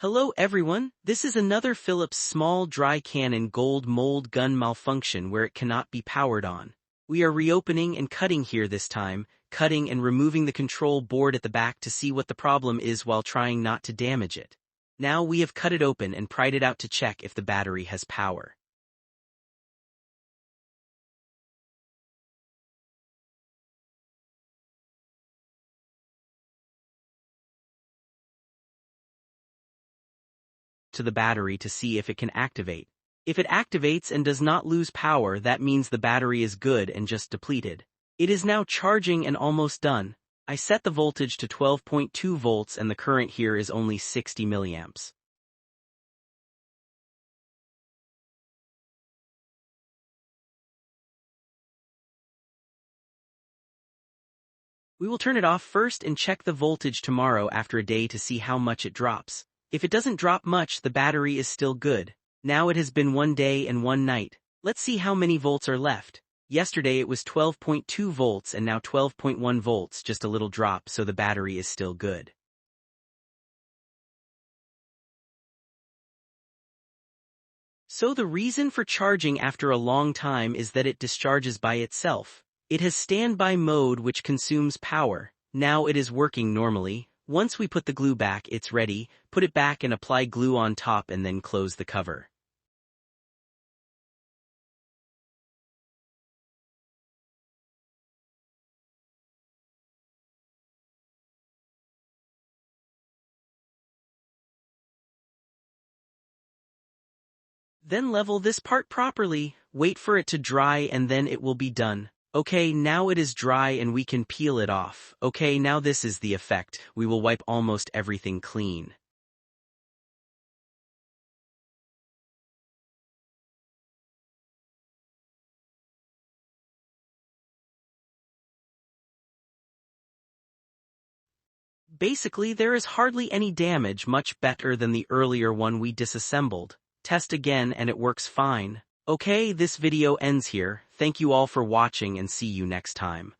Hello everyone, this is another Philips small dry cannon gold mold gun malfunction where it cannot be powered on. We are reopening and cutting here this time, cutting and removing the control board at the back to see what the problem is while trying not to damage it. Now we have cut it open and pried it out to check if the battery has power. To the battery to see if it can activate. If it activates and does not lose power, that means the battery is good and just depleted. It is now charging and almost done. I set the voltage to 12.2 volts and the current here is only 60 milliamps. We will turn it off first and check the voltage tomorrow after a day to see how much it drops. If it doesn't drop much, the battery is still good. Now it has been 1 day and 1 night. Let's see how many volts are left. Yesterday it was 12.2 volts and now 12.1 volts, just a little drop, so the battery is still good. So the reason for charging after a long time is that it discharges by itself. It has standby mode which consumes power. Now it is working normally. Once we put the glue back, it's ready. Put it back and apply glue on top and then close the cover. Then level this part properly, wait for it to dry and then it will be done. Okay, now it is dry and we can peel it off. Okay, now this is the effect. We will wipe almost everything clean. Basically, there is hardly any damage, much better than the earlier one we disassembled. Test again and it works fine. Okay, this video ends here. Thank you all for watching and see you next time.